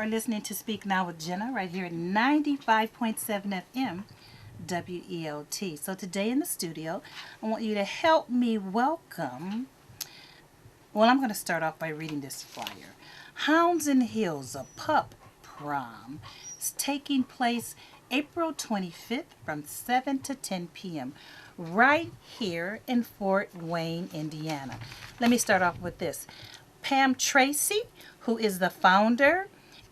are listening to Speak Now with Gena right here at 95.7 FM WELT. So today in the studio, I want you to help me welcome. Well, I'm going to start off by reading this flyer. Hounds and Hills, a pup prom. It's taking place April 25th from 7 to 10 p.m. right here in Fort Wayne, Indiana. Let me start off with this. Pam Tracy, who is the founder,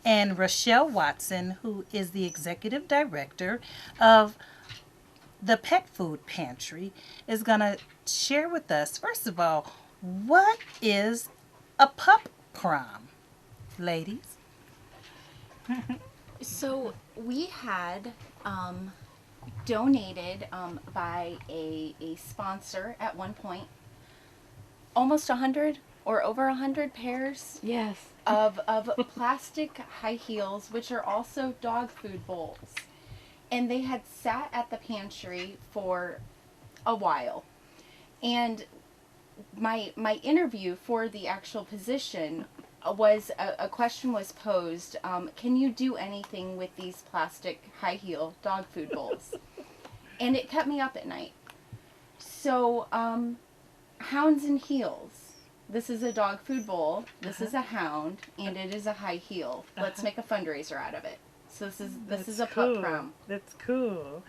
and Rochelle Watson, who is the executive director of the Pet Food Pantry, is going to share with us, first of all, what is a pup prom, ladies? So we had donated by a sponsor at one point, almost 100 or over 100 pairs Yes. of plastic high heels, which are also dog food bowls. And they had sat at the pantry for a while. And my interview for the actual position was a question was posed, can you do anything with these plastic high heel dog food bowls? And it kept me up at night. So Hounds and Heels. This is a dog food bowl, this is a hound, and it is a high heel. Let's make a fundraiser out of it. So this is a pup prom. That's cool.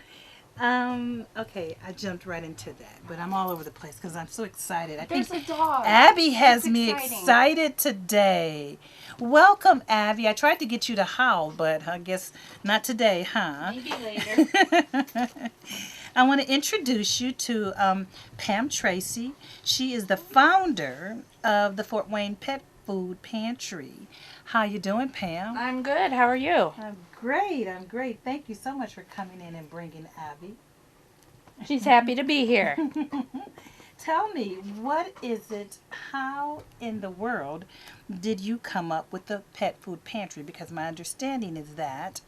Okay, I jumped right into that, but I'm all over the place because I'm so excited. I There's think a dog. Abby has That's me exciting. excited today. Welcome, Abby. I tried to get you to howl, but I guess not today, huh? Maybe later. I want to introduce you to Pam Tracy. She is the founder of the Fort Wayne Pet Food Pantry. How you doing, Pam? I'm good. How are you? I'm great. I'm great. Thank you so much for coming in and bringing Abby. She's happy to be here. Tell me, what is it, how in the world did you come up with the Pet Food Pantry? Because my understanding is that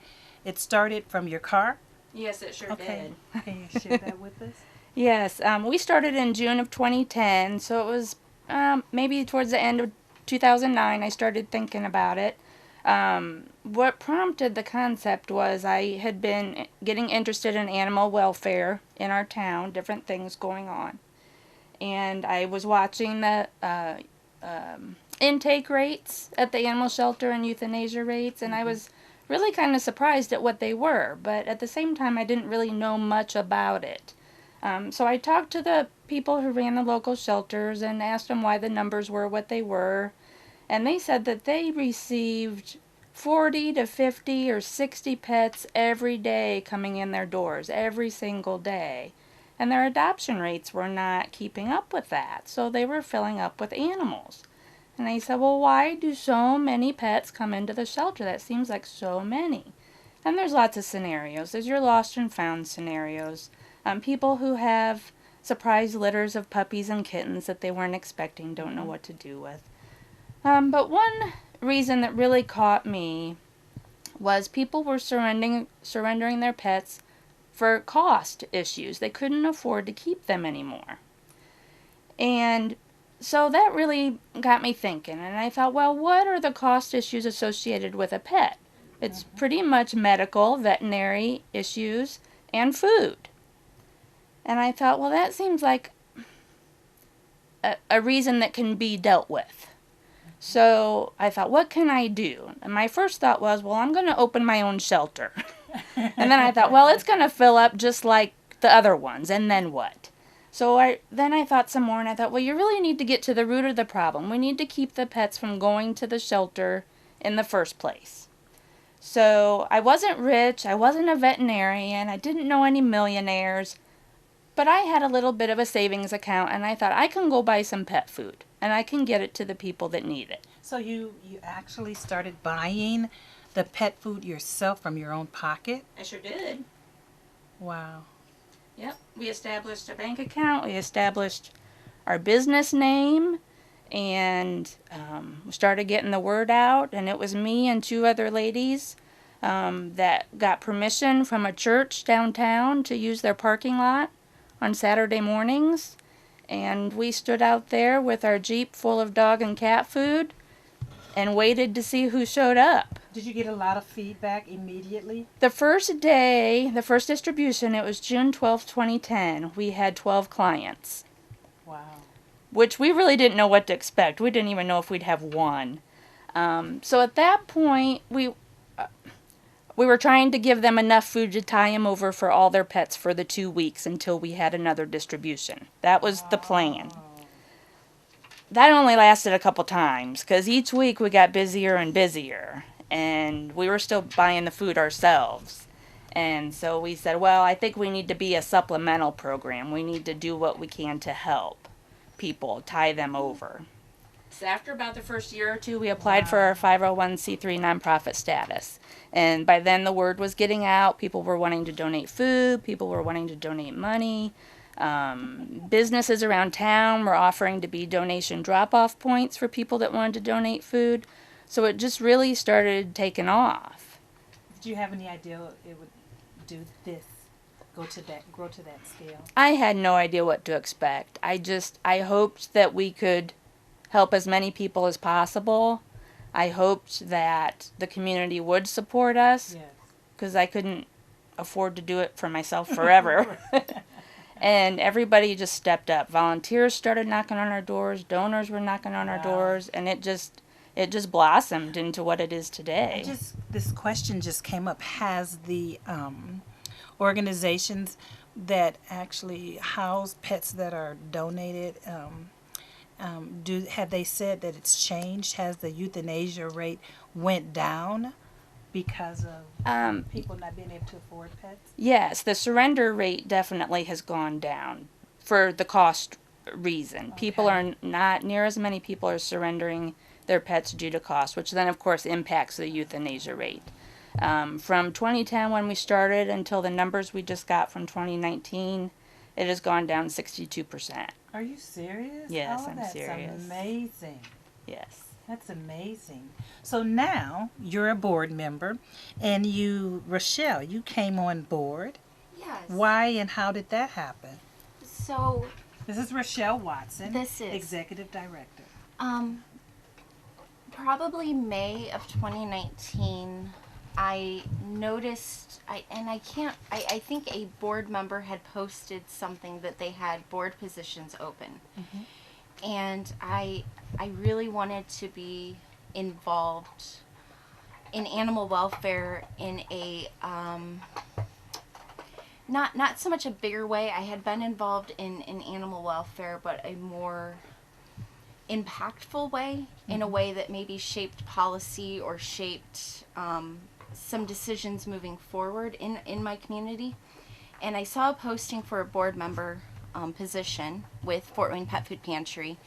it started from your car. Yes, it sure Okay. did. Can you share that with us? Yes, we started in June of 2010, so it was maybe towards the end of 2009 I started thinking about it. What prompted the concept was I had been getting interested in animal welfare in our town, different things going on. And I was watching the intake rates at the animal shelter and euthanasia rates, and I was really kind of surprised at what they were, but at the same time I didn't really know much about it. So I talked to the people who ran the local shelters and asked them why the numbers were what they were, and they said that they received 40 to 50 or 60 pets every day coming in their doors, every single day. And their adoption rates were not keeping up with that, so they were filling up with animals. And I said, well, why do so many pets come into the shelter? That seems like so many. And there's lots of scenarios. There's your lost and found scenarios. People who have surprise litters of puppies and kittens that they weren't expecting, don't know what to do with. But one reason that really caught me was people were surrendering their pets for cost issues. They couldn't afford to keep them anymore. And so that really got me thinking, and I thought, well, what are the cost issues associated with a pet? It's pretty much medical, veterinary issues, and food. And I thought, well, that seems like a reason that can be dealt with. So I thought, what can I do? And my first thought was, well, I'm going to open my own shelter. And then I thought, well, it's going to fill up just like the other ones, and then what? So I thought some more, and I thought, well, you really need to get to the root of the problem. We need to keep the pets from going to the shelter in the first place. So I wasn't rich, I wasn't a veterinarian, I didn't know any millionaires, but I had a little bit of a savings account, and I thought I can go buy some pet food, and I can get it to the people that need it. So you actually started buying the pet food yourself from your own pocket? I sure did. Wow. Yep, we established a bank account, we established our business name, and we started getting the word out, and it was me and two other ladies that got permission from a church downtown to use their parking lot on Saturday mornings, and we stood out there with our Jeep full of dog and cat food and waited to see who showed up. Did you get a lot of feedback immediately? The first day, the first distribution, it was June 12th, 2010. We had 12 clients, Wow. which we really didn't know what to expect. We didn't even know if we'd have one. So at that point, we were trying to give them enough food to tie them over for all their pets for the 2 weeks until we had another distribution. That was the plan. Oh. That only lasted a couple times because each week we got busier and busier, and we were still buying the food ourselves. And so we said, well, I think we need to be a supplemental program. We need to do what we can to help people tie them over. So after about the first year or two, we applied for our 501c3 nonprofit status. And by then the word was getting out. People were wanting to donate food. People were wanting to donate money. Businesses around town were offering to be donation drop-off points for people that wanted to donate food. So it just really started taking off. Did you have any idea it would do this, grow to that scale? I had no idea what to expect. I hoped that we could help as many people as possible. I hoped that the community would support us Yes. because I couldn't afford to do it for myself forever. And everybody just stepped up. Volunteers started knocking on our doors. Donors were knocking on our Wow. doors, and it just blossomed into what it is today. This question just came up. Has the organizations that actually house pets that are donated, have they said that it's changed? Has the euthanasia rate went down because of people not being able to afford pets? Yes, the surrender rate definitely has gone down for the cost reason. People Okay. are not near as many people are surrendering their pets due to cost, which then of course impacts the euthanasia rate. From 2010 when we started until the numbers we just got from 2019, it has gone down 62%. Are you serious? Yes, Oh, I'm that's serious. Amazing. Yes. That's amazing. So now you're a board member, and Rochelle, you came on board. Yes. Why and how did that happen? So, This is Rochelle Watson, This is. Executive Director. probably May of 2019, I noticed, I think a board member had posted something that they had board positions open. And I really wanted to be involved in animal welfare in a, not so much a bigger way. I had been involved in animal welfare, but a more impactful way, in a way that maybe shaped policy or shaped some decisions moving forward in my community. And I saw a posting for a board member position with Fort Wayne Pet Food Pantry.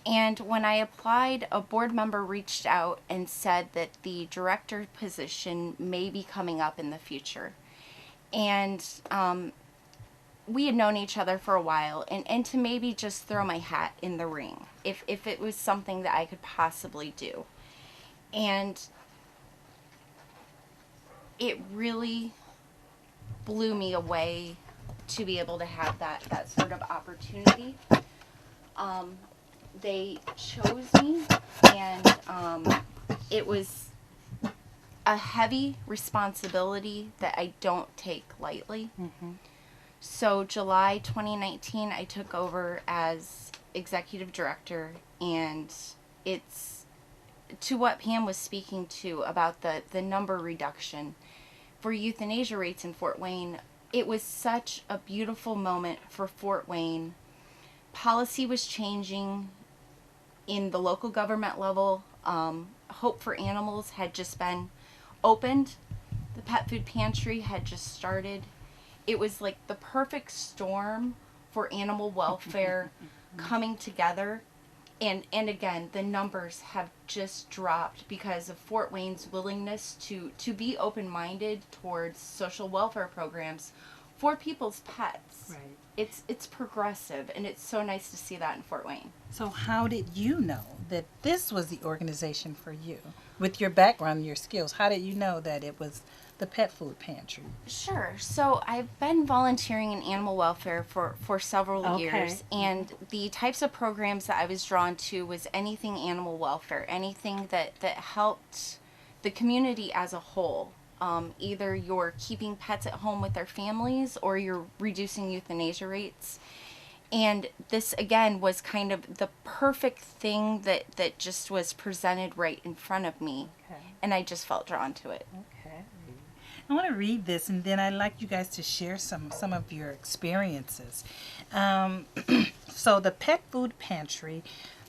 And when I applied, a board member reached out and said that the director position may be coming up in the future. And we had known each other for a while, and to maybe just throw my hat in the ring if it was something that I could possibly do. And it really blew me away to be able to have that sort of opportunity. They chose me, and it was a heavy responsibility that I don't take lightly. So July 2019, I took over as executive director, and it's to what Pam was speaking to about the number reduction for euthanasia rates in Fort Wayne. It was such a beautiful moment for Fort Wayne. Policy was changing in the local government level. Hope for Animals had just been opened. The Pet Food Pantry had just started. It was like the perfect storm for animal welfare coming together. And again, the numbers have just dropped because of Fort Wayne's willingness to be open-minded towards social welfare programs for people's pets. Right. It's progressive, and it's so nice to see that in Fort Wayne. So how did you know that this was the organization for you? With your background and your skills, how did you know that it was the Pet Food Pantry? Sure. So I've been volunteering in animal welfare for several years, and the types of programs that I was drawn to was anything animal welfare, anything that helped the the community as a whole. Either you're keeping pets at home with their families or you're reducing euthanasia rates. And this, again, was kind of the perfect thing that just was presented right in front of me. Okay. And I just felt drawn to it. Okay. I want to read this, and then I'd like you guys to share some of your experiences. So the Pet Food Pantry,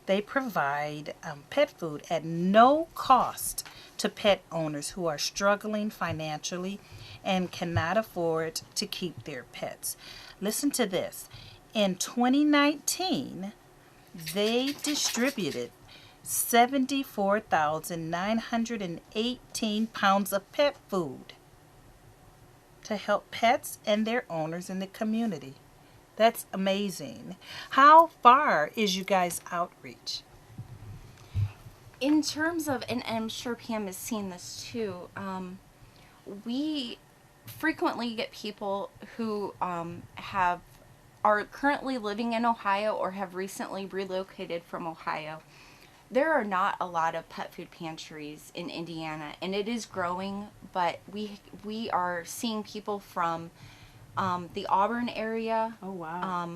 they provide pet food at no cost to pet owners who are struggling financially and cannot afford to keep their pets. Listen to this. In 2019, they distributed 74,918 pounds of pet food to help pets and their owners in the community. That's amazing. How far is you guys' outreach? In terms of, and I'm sure Pam has seen this too, we frequently get people who are currently living in Ohio or have recently relocated from Ohio. There are not a lot of pet food pantries in Indiana, and it is growing, but we are seeing people from the Auburn area. Oh, wow.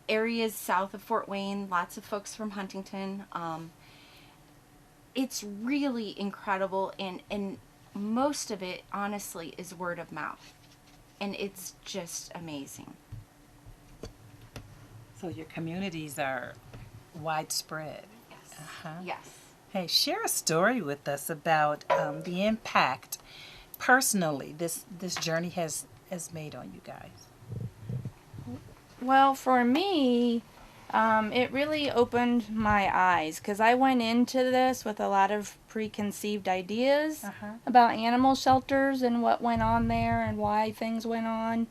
Areas south of Fort Wayne, lots of folks from Huntington. It's really incredible, and most of it, honestly, is word of mouth. And it's just amazing. So your communities are widespread. Yes. Uh-huh. Yes. Hey, share a story with us about the impact personally this journey has made on you guys. Well, for me, it really opened my eyes because I went into this with a lot of preconceived ideas about animal shelters and what went on there and why things went on.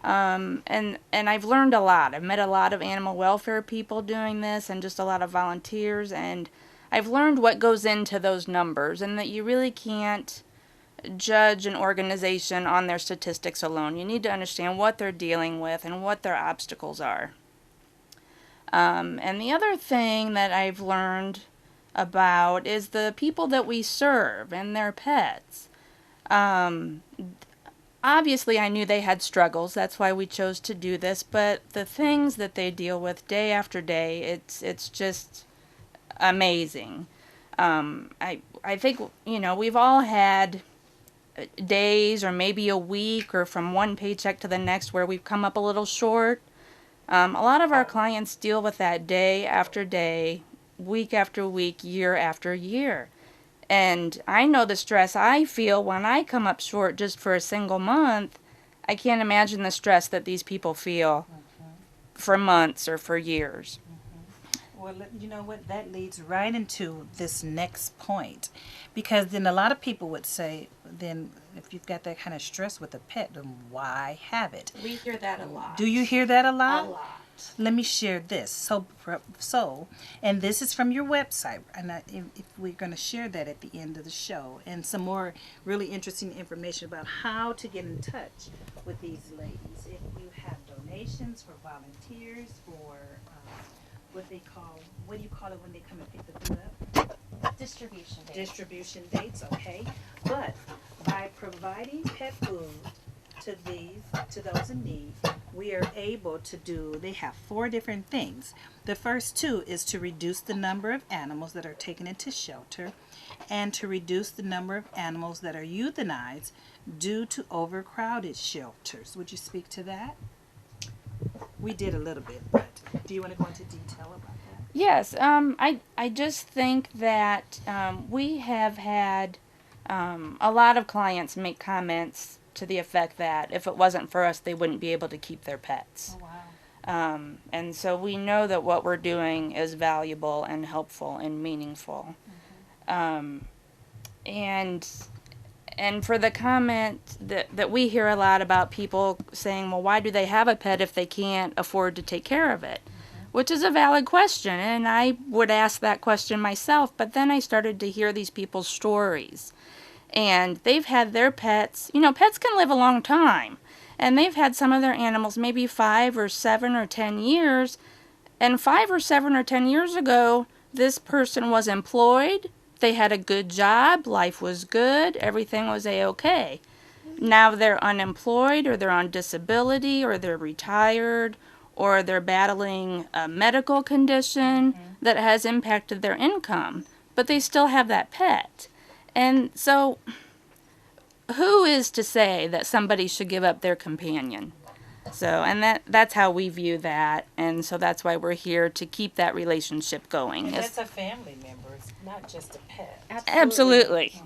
And I've learned a lot. I've met a lot of animal welfare people doing this and just a lot of volunteers, and I've learned what goes into those numbers and that you really can't judge an organization on their statistics alone. You need to understand what they're dealing with and what their obstacles are. And the other thing that I've learned about is the people that we serve and their pets. Obviously, I knew they had struggles. That's why we chose to do this. But the things that they deal with day after day, it's just amazing. I think, we've all had days or maybe a week or from one paycheck to the next where we've come up a little short. A lot of our clients deal with that day after day, week after week, year after year. And I know the stress I feel when I come up short just for a single month. I can't imagine the stress that these people feel for months or for years. Well, you know what? That leads right into this next point. Because then a lot of people would say, then if you've got that kind of stress with a pet, then why have it? We hear that a lot. Do you hear that a lot? A lot. Let me share this. So, and this is from your website, and if we're going to share that at the end of the show, and some more really interesting information about how to get in touch with these ladies. If you have donations for volunteers, for what do you call it when they come and pick the food up? Distribution dates. Distribution dates, okay. But by providing pet food to those in need, we are able to do, they have 4 different things. The first 2 is to reduce the number of animals that are taken into shelter and to reduce the number of animals that are euthanized due to overcrowded shelters. Would you speak to that? We did a little bit, but do you want to go into detail about that? Yes, I just think that we have had a lot of clients make comments to the effect that if it wasn't for us, they wouldn't be able to keep their pets. Oh, wow. And so we know that what we're doing is valuable and helpful and meaningful. And for the comment that we hear a lot about people saying, well, why do they have a pet if they can't afford to take care of it? Which is a valid question, and I would ask that question myself, but then I started to hear these people's stories. And they've had their pets, pets can live a long time, and they've had some of their animals maybe 5 or 7 or 10 years, and 5 or 7 or 10 years ago, this person was employed, They had a good job, life was good, everything was a-okay. Now they're unemployed, or they're on disability, or they're retired, or they're battling a medical condition that has impacted their income, but they still have that pet. And so, who is to say that somebody should give up their companion? So, and that's how we view that, and so that's why we're here to keep that relationship going. And that's a family member, it's not just a pet. Absolutely.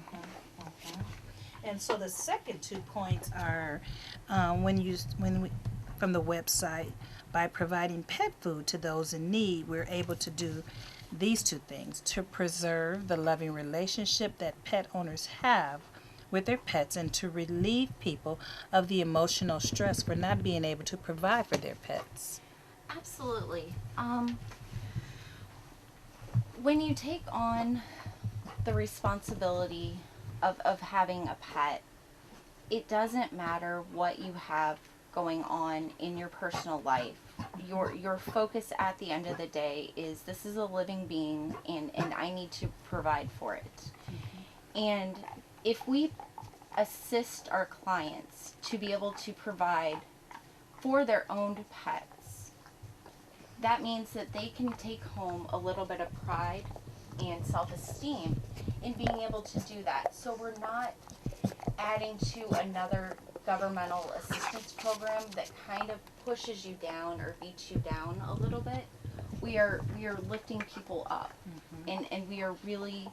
And so the second 2 points are from the website, by providing pet food to those in need, we're able to do these 2 things: to preserve the loving relationship that pet owners have with their pets, and to relieve people of the emotional stress for not being able to provide for their pets. Absolutely. When you take on the responsibility of having a pet, it doesn't matter what you have going on in your personal life. Your focus at the end of the day is, this is a living being, and I need to provide for it. And if we assist our clients to be able to provide for their own pets, that means that they can take home a little bit of pride and self-esteem in being able to do that. So we're not adding to another governmental assistance program that kind of pushes you down or beats you down a little bit. We are lifting people up, and we are really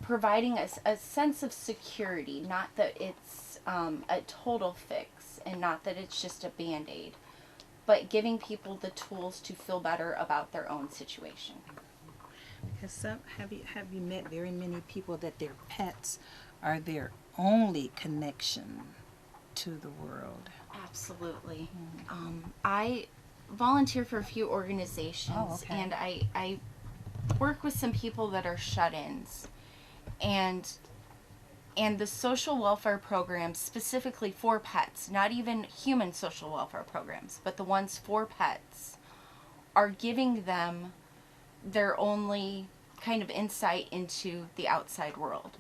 providing a sense of security, not that it's a total fix, and not that it's just a Band-Aid, but giving people the tools to feel better about their own situation. Because have you met very many people that their pets are their only connection to the world? Absolutely. I volunteer for a few organizations, and I work with some people that are shut-ins, and the social welfare programs specifically for pets, not even human social welfare programs, but the ones for pets, are giving them their only kind of insight into the outside world.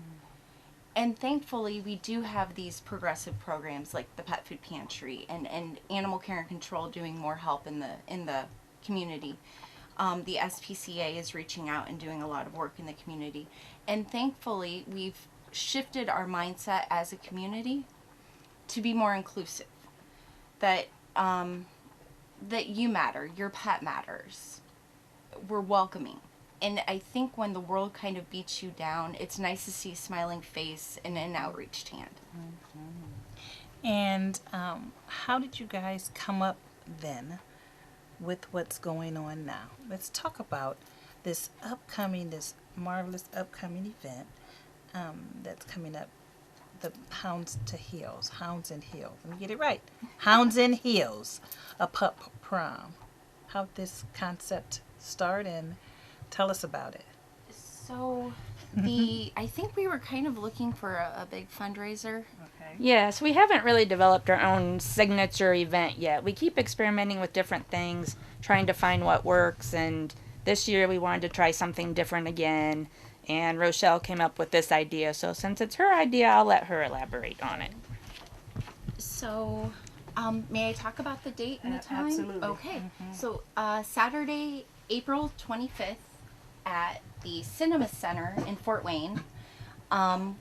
And thankfully, we do have these progressive programs like the Pet Food Pantry and Animal Care and Control doing more help in the community. The SPCA is reaching out and doing a lot of work in the community. And thankfully, we've shifted our mindset as a community to be more inclusive. That you matter, your pet matters. We're welcoming. And I think when the world kind of beats you down, it's nice to see a smiling face and an outreached hand. And how did you guys come up then with what's going on now? Let's talk about this marvelous upcoming event that's coming up, the Hounds and Heels. Let me get it right. Hounds and Heels, a pup prom. How did this concept start, and tell us about it. So, I think we were kind of looking for a big fundraiser. Okay. Yes, we haven't really developed our own signature event yet. We keep experimenting with different things, trying to find what works, and this year we wanted to try something different again, and Rochelle came up with this idea, so since it's her idea, I'll let her elaborate on it. So, may I talk about the date and the time? Absolutely. Okay. So, Saturday, April 25th, at the Cinema Center in Fort Wayne,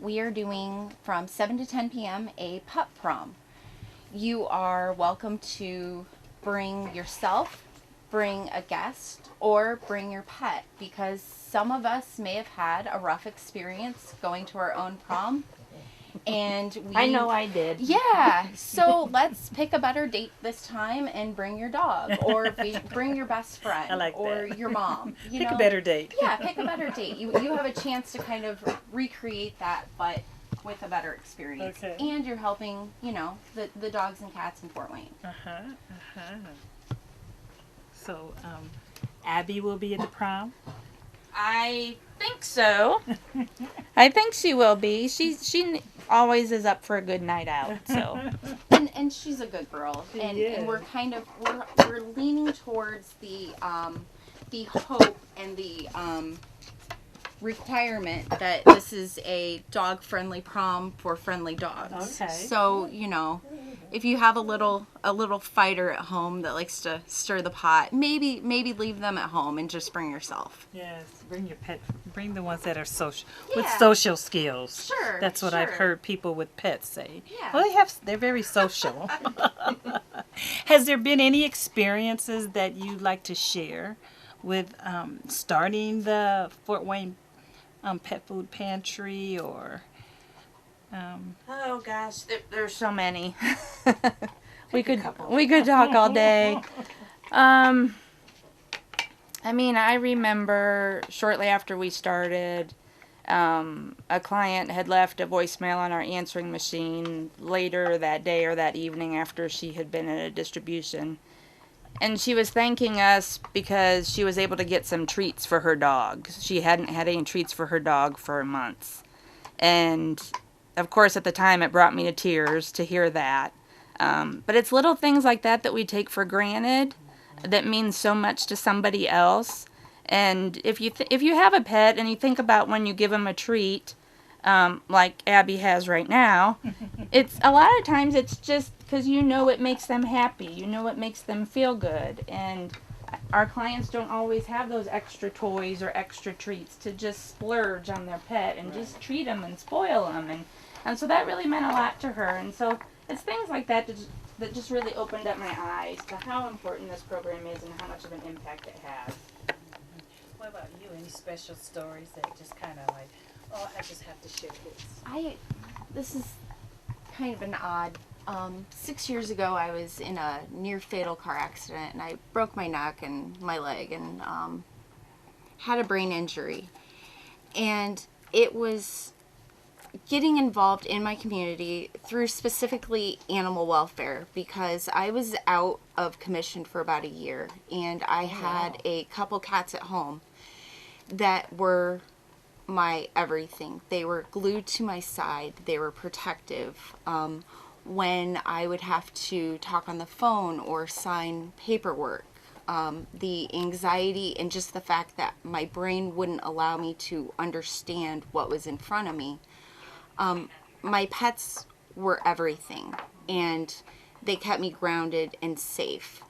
we are doing from 7 to 10 p.m. a pup prom. You are welcome to bring yourself, bring a guest, or bring your pet, because some of us may have had a rough experience going to our own prom. And I know I did. Yeah, so let's pick a better date this time and bring your dog, or bring your best friend, I like or that. your mom. Pick a better date. Yeah, pick a better date. You have a chance to kind of recreate that, but with a better experience. Okay. And you're helping, the dogs and cats in Fort Wayne. So, Abby will be at the prom? I think so. I think she will be. She always is up for a good night out. So, and she's a good girl, and we're kind of we're leaning towards the hope and requirement that this is a dog-friendly prom for friendly dogs. Okay. So, if you have a little fighter at home that likes to stir the pot, maybe leave them at home and just bring yourself. Yes, bring your pet. Bring the ones that are social with Yeah. social skills. Sure. That's what I've sure. heard people with pets say. Yeah. Well, they're very social. Has there been any experiences that you'd like to share with starting the Fort Wayne Pet Food Pantry or? Oh gosh, there's so many. we Pick a could couple. we could talk all day. I mean, I remember shortly after we started, a client had left a voicemail on our answering machine later that day or that evening after she had been at a distribution. And she was thanking us because she was able to get some treats for her dog. She hadn't had any treats for her dog for months. And, of course, at the time it brought me to tears to hear that. But it's little things like that that we take for granted that means so much to somebody else. And if you have a pet and you think about when you give them a treat, like Abby has right now, it's a lot of times it's just because it makes them happy, it makes them feel good, and our clients don't always have those extra toys or extra treats to just splurge on their pet and just treat them and spoil them, and so that really meant a lot to her, and so it's things like that that just really opened up my eyes to how important this program is and how much of an impact it has. What about you? Any special stories that just kind of like, oh, I just have to share this? This is kind of an odd. 6 years ago, I was in a near fatal car accident, and I broke my neck and my leg, and had a brain injury. And it was getting involved in my community through specifically animal welfare, because I was out of commission for about a year, and I had a couple cats at home that were my everything. They were glued to my side. They were protective. When I would have to talk on the phone or sign paperwork, the anxiety and just the fact that my brain wouldn't allow me to understand what was in front of me. My pets were everything, and they kept me grounded and safe.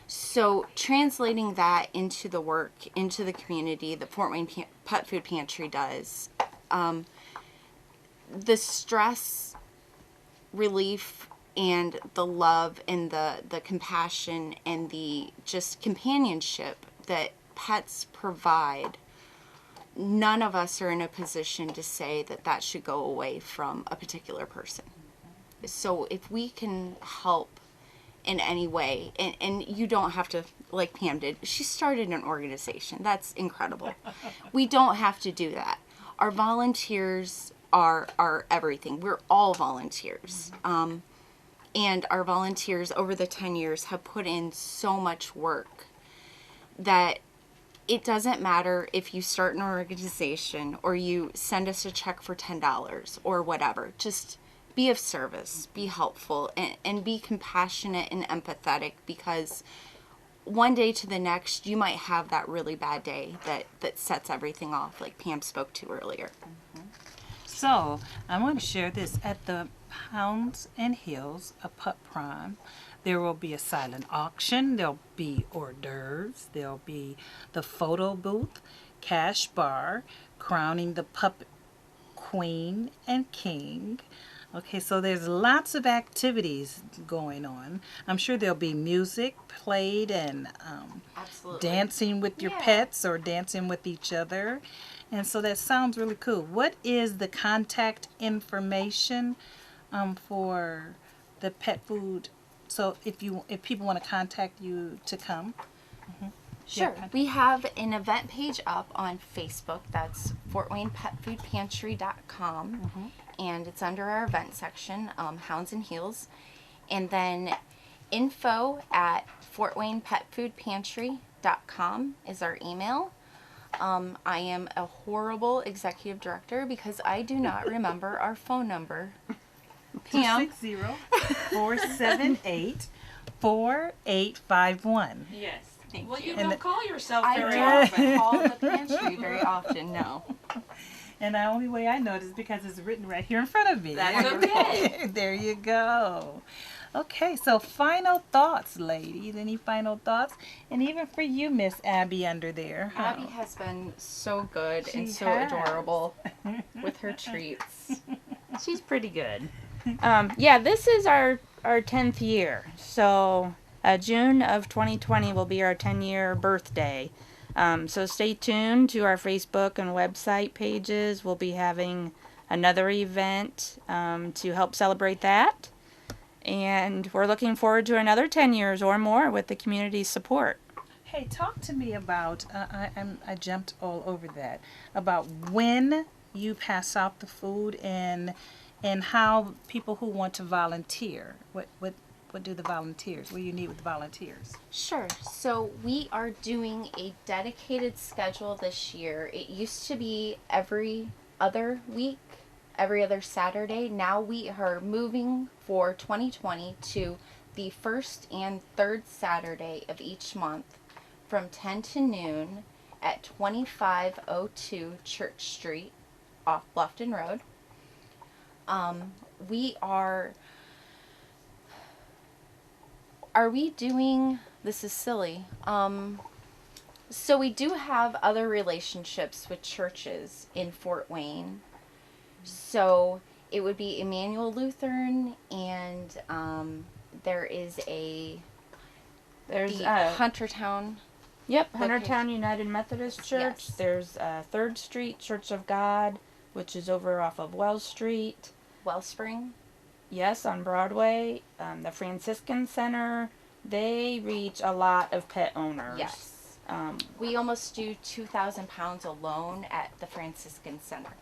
So translating that into the work, into the community that Fort Wayne Pet Food Pantry does, the stress relief and the love and the compassion and the just companionship that pets provide, none of us are in a position to say that should go away from a particular person. So if we can help in any way, and you don't have to, like Pam did, she started an organization. That's incredible. We don't have to do that. Our volunteers are everything. We're all volunteers. And our volunteers over the 10 years have put in so much work that it doesn't matter if you start an organization or you send us a check for $10 or whatever. Just be of service, be helpful, and be compassionate and empathetic, because one day to the next, you might have that really bad day that sets everything off, like Pam spoke to earlier. So, I want to share this. At the Hounds and Hills, a pup prom, there will be a silent auction, there'll be hors d'oeuvres, there'll be the photo booth, cash bar, crowning the pup queen and king. Okay, so there's lots of activities going on. I'm sure there'll be music played and Absolutely. dancing with your pets or dancing with each other. And so that sounds really cool. What is the contact information for the pet food? So if people want to contact you to come. Sure. We have an event page up on Facebook. That's FortWaynePetFoodPantry.com. And it's under our event section, Hounds and Heels. And then info@FortWaynePetFoodPantry.com is our email. I am a horrible executive director because I do not remember our phone number. Pam? 260-478-4851. Yes. Thank Well, you. you don't call yourself I very don't often. call the pantry very often, no. And the only way I know it is because it's written right here in front of me. That's okay. There you go. Okay, so final thoughts, ladies. Any final thoughts? And even for you, Miss Abby under there. Abby has been so good and She so has. adorable with her treats. She's pretty good. Yeah, this is our 10th year. So June of 2020 will be our 10-year birthday. So stay tuned to our Facebook and website pages. We'll be having another event to help celebrate that. And we're looking forward to another 10 years or more with the community's support. Hey, talk to me about, I jumped all over that, about when you pass out the food and how people who want to volunteer, what do the volunteers, what do you need with the volunteers? Sure. So we are doing a dedicated schedule this year. It used to be every other week, every other Saturday. Now we are moving for 2020 to the first and third Saturday of each month from 10 to noon at 2502 Church Street off Bluffton Road. Are we doing, this is silly, so we do have other relationships with churches in Fort Wayne. So it would be Emmanuel Lutheran, and there is There's the Huntertown. Yep, location. Huntertown United Methodist Church. Yes. There's 3rd Street Church of God, which is over off of Wells Street. Wellspring. Yes, on Broadway. The Franciscan Center. They reach a lot of pet owners. Yes. Um, We almost do 2,000 pounds alone at the Franciscan Center.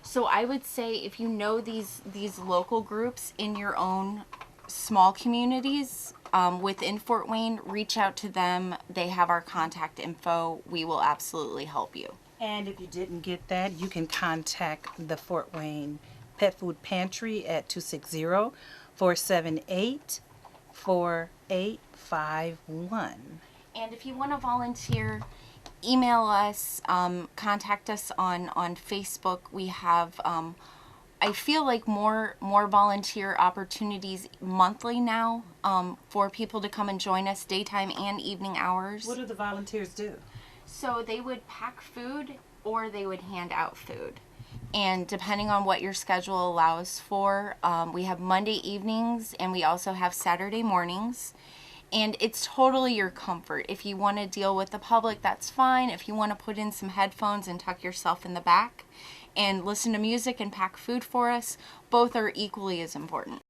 So I would say if you know these local groups in your own small communities within Fort Wayne, reach out to them. They have our contact info. We will absolutely help you. And if you didn't get that, you can contact the Fort Wayne Pet Food Pantry at 260-478-4851. And if you want to volunteer, email us, contact us on Facebook. We have, I feel like more volunteer opportunities monthly now for people to come and join us daytime and evening hours. What do the volunteers do? So they would pack food or they would hand out food. And depending on what your schedule allows for, we have Monday evenings and we also have Saturday mornings. And it's totally your comfort. If you want to deal with the public, that's fine. If you want to put in some headphones and tuck yourself in the back and listen to music and pack food for us, both are equally as important.